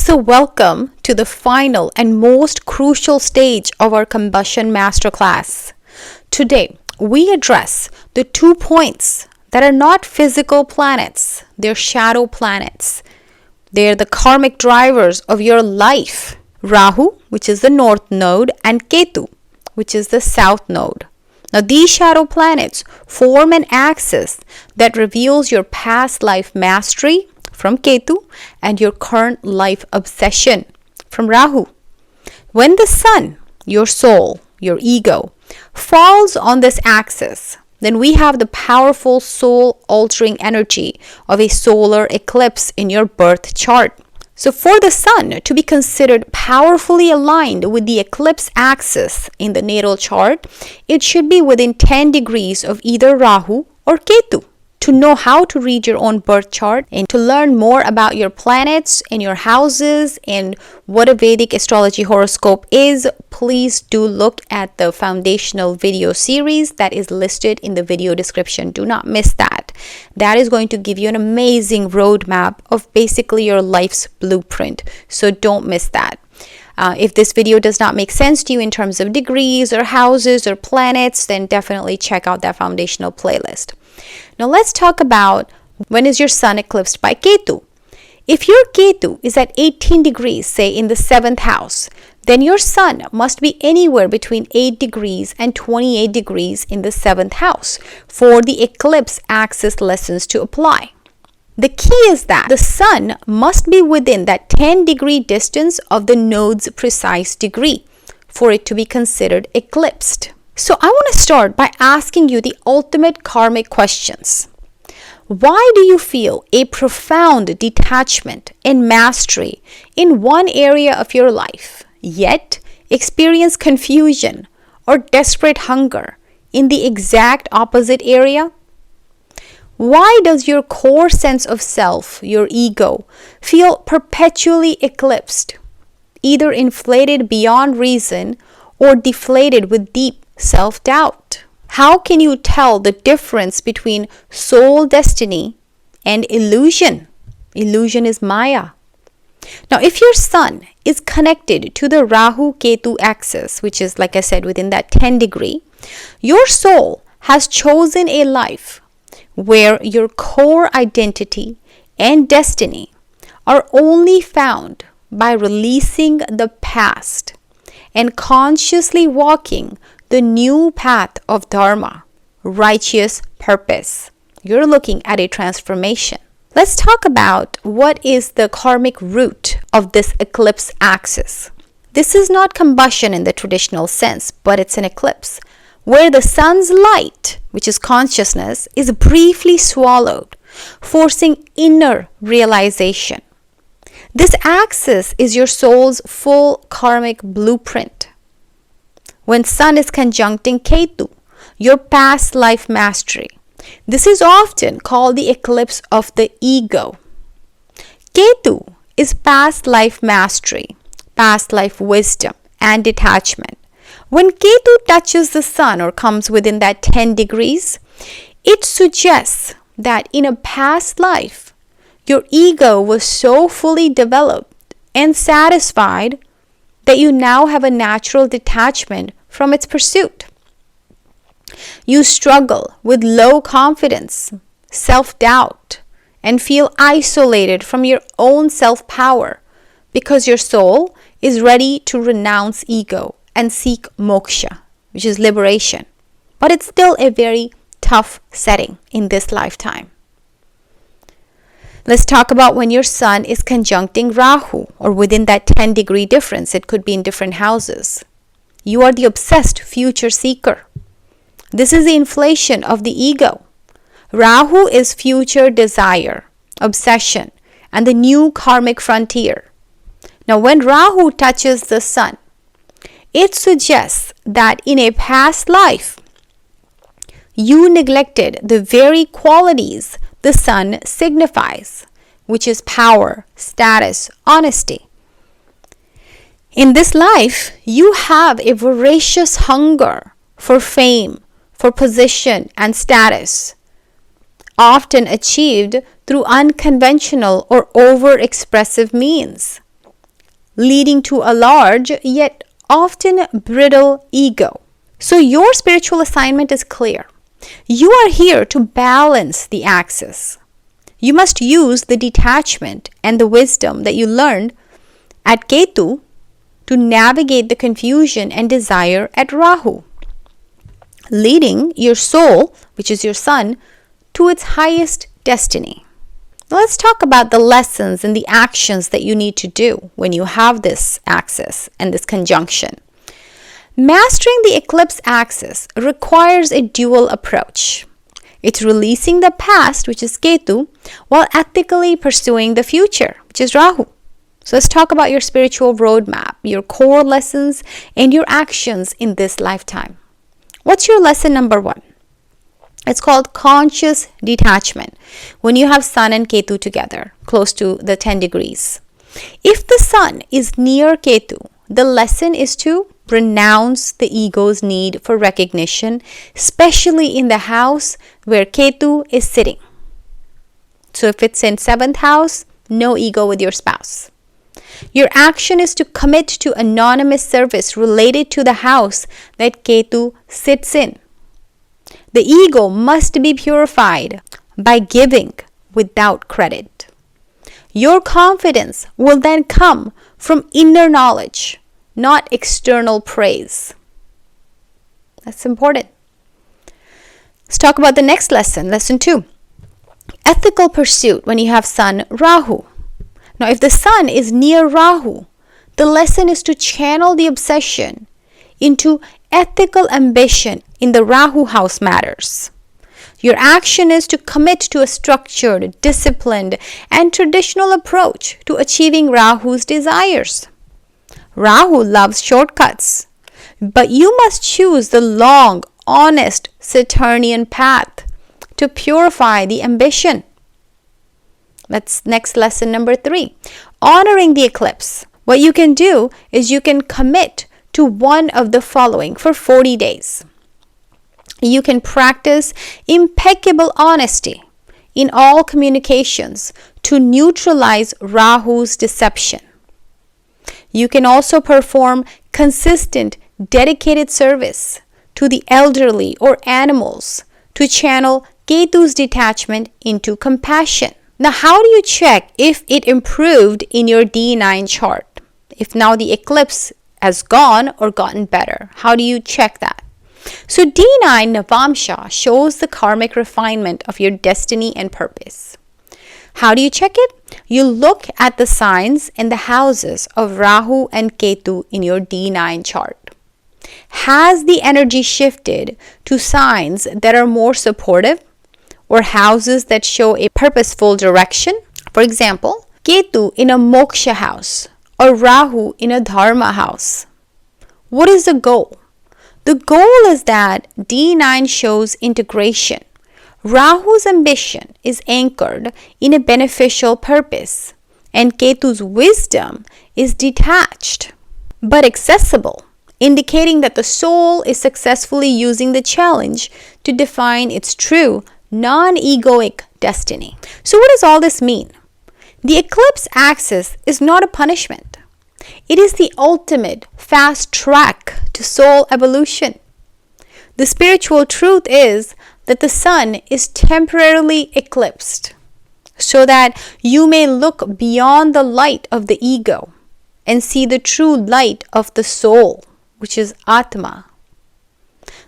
So welcome to the final and most crucial stage of our Combustion Masterclass. Today, we address the 2 points that are not physical planets, they're shadow planets. They're the karmic drivers of your life. Rahu, which is the north node, and Ketu, which is the south node. Now, these shadow planets form an axis that reveals your past life mastery from Ketu and your current life obsession from Rahu. When the sun, your soul, your ego, falls on this axis, then we have the powerful soul-altering energy of a solar eclipse in your birth chart. So for the sun to be considered powerfully aligned with the eclipse axis in the natal chart, it should be within 10 degrees of either Rahu or Ketu. To know how to read your own birth chart and to learn more about your planets and your houses and what a Vedic astrology horoscope is, please do look at the foundational video series that is listed in the video description. Do not miss that. That is going to give you an amazing roadmap of basically your life's blueprint. So don't miss that. If this video does not make sense to you in terms of degrees or houses or planets, then definitely check out that foundational playlist. Now let's talk about when is your sun eclipsed by Ketu. If your Ketu is at 18 degrees, say in the 7th house, then your sun must be anywhere between 8 degrees and 28 degrees in the 7th house for the eclipse axis lessons to apply. The key is that the sun must be within that 10-degree distance of the node's precise degree for it to be considered eclipsed. So I want to start by asking you the ultimate karmic questions. Why do you feel a profound detachment and mastery in one area of your life, yet experience confusion or desperate hunger in the exact opposite area? Why does your core sense of self, your ego, feel perpetually eclipsed, either inflated beyond reason or deflated with deep self-doubt? How can you tell the difference between soul destiny and illusion? Illusion is Maya. Now, if your sun is connected to the Rahu Ketu axis, which is, like I said, within that 10 degree, your soul has chosen a life where your core identity and destiny are only found by releasing the past and consciously walking the new path of Dharma, righteous purpose. You're looking at a transformation. Let's talk about what is the karmic root of this eclipse axis. This is not combustion in the traditional sense, but it's an eclipse where the sun's light, which is consciousness, is briefly swallowed, forcing inner realization. This axis is your soul's full karmic blueprint. When sun is conjuncting Ketu, your past life mastery, this is often called the eclipse of the ego. Ketu is past life mastery, past life wisdom, and detachment. When Ketu touches the sun or comes within that 10 degrees, it suggests that in a past life, your ego was so fully developed and satisfied that you now have a natural detachment from its pursuit. You struggle with low confidence, self-doubt, and feel isolated from your own self-power because your soul is ready to renounce ego and seek moksha, which is liberation. But it's still a very tough setting in this lifetime. Let's talk about when your sun is conjuncting Rahu or within that 10-degree difference. It could be in different houses. You are the obsessed future seeker. This is the inflation of the ego. Rahu is future desire, obsession, and the new karmic frontier. Now, when Rahu touches the sun, it suggests that in a past life, you neglected the very qualities the sun signifies, which is power, status, honesty. In this life, you have a voracious hunger for fame, for position and status, often achieved through unconventional or over-expressive means. leading to a large yet often brittle ego. So your spiritual assignment is clear. You are here to balance the axis. You must use the detachment and the wisdom that you learned at Ketu to navigate the confusion and desire at Rahu, leading your soul, which is your sun, to its highest destiny. Now let's talk about the lessons and the actions that you need to do when you have this axis and this conjunction. Mastering the eclipse axis requires a dual approach. It's releasing the past, which is Ketu, while ethically pursuing the future, which is Rahu. So let's talk about your spiritual roadmap, your core lessons, and your actions in this lifetime. What's your lesson number 1? It's called conscious detachment, when you have Sun and Ketu together, close to the 10 degrees. If the Sun is near Ketu, the lesson is to renounce the ego's need for recognition, especially in the house where Ketu is sitting. So if it's in 7th house, no ego with your spouse. Your action is to commit to anonymous service related to the house that Ketu sits in. The ego must be purified by giving without credit. Your confidence will then come from inner knowledge, not external praise. That's important. Let's talk about the next lesson, lesson 2. Ethical pursuit when you have Sun Rahu. Now, if the Sun is near Rahu, the lesson is to channel the obsession into ethical ambition in the Rahu house matters. Your action is to commit to a structured, disciplined, and traditional approach to achieving Rahu's desires. Rahu loves shortcuts, but you must choose the long, honest Saturnian path to purify the ambition. That's next lesson number 3. Honoring the eclipse. What you can do is you can commit to one of the following for 40 days. You can practice impeccable honesty in all communications to neutralize Rahu's deception. You can also perform consistent, dedicated service to the elderly or animals to channel Ketu's detachment into compassion. Now, how do you check if it improved in your D9 chart? If now the eclipse has gone or gotten better, how do you check that? So D9 Navamsha shows the karmic refinement of your destiny and purpose. How do you check it? You look at the signs and the houses of Rahu and Ketu in your D9 chart. Has the energy shifted to signs that are more supportive or houses that show a purposeful direction? For example, Ketu in a Moksha house or Rahu in a Dharma house. What is the goal? The goal is that D9 shows integration. Rahu's ambition is anchored in a beneficial purpose, and Ketu's wisdom is detached but accessible, indicating that the soul is successfully using the challenge to define its true, non-egoic destiny. So what does all this mean? The eclipse axis is not a punishment. It is the ultimate fast track to soul evolution. The spiritual truth is that the sun is temporarily eclipsed so that you may look beyond the light of the ego and see the true light of the soul, which is Atma.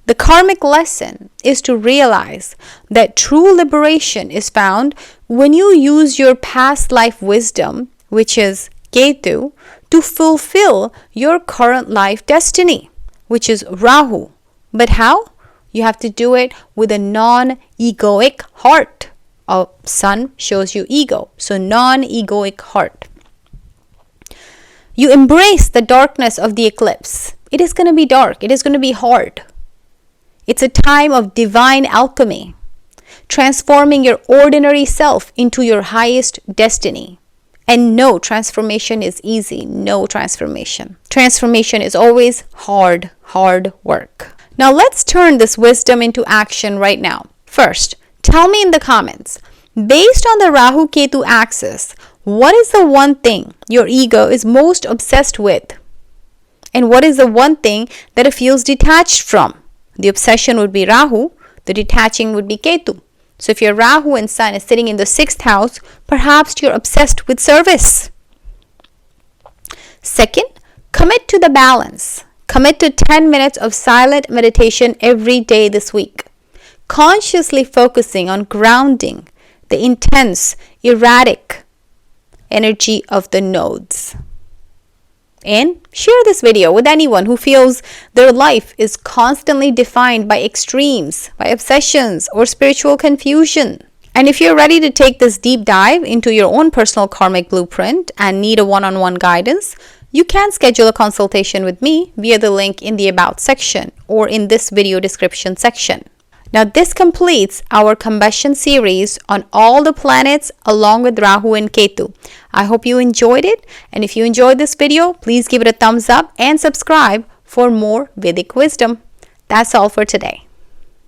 The karmic lesson is to realize that true liberation is found when you use your past life wisdom, which is Ketu, to fulfill your current life destiny, which is Rahu. But how? You have to do it with a non-egoic heart. A sun shows you ego, so non-egoic heart. You embrace the darkness of the eclipse. It is going to be dark. It is going to be hard. It's a time of divine alchemy, transforming your ordinary self into your highest destiny. And no transformation is easy. No transformation. Transformation is always hard work. Now let's turn this wisdom into action right now. First, tell me in the comments, based on the Rahu Ketu axis, What is the one thing your ego is most obsessed with? And what is the one thing that it feels detached from? The obsession would be Rahu, the detaching would be Ketu. So if your Rahu and Sun is sitting in the 6th house, perhaps you're obsessed with service. Second, commit to the balance. Commit to 10 minutes of silent meditation every day this week. Consciously focusing on grounding the intense, erratic energy of the nodes. And share this video with anyone who feels their life is constantly defined by extremes, by obsessions, or spiritual confusion. And if you're ready to take this deep dive into your own personal karmic blueprint and need a one-on-one guidance, you can schedule a consultation with me via the link in the About section or in this video description section. Now, this completes our combustion series on all the planets along with Rahu and Ketu. I hope you enjoyed it, and if you enjoyed this video, please give it a thumbs up and subscribe for more Vedic wisdom. That's all for today.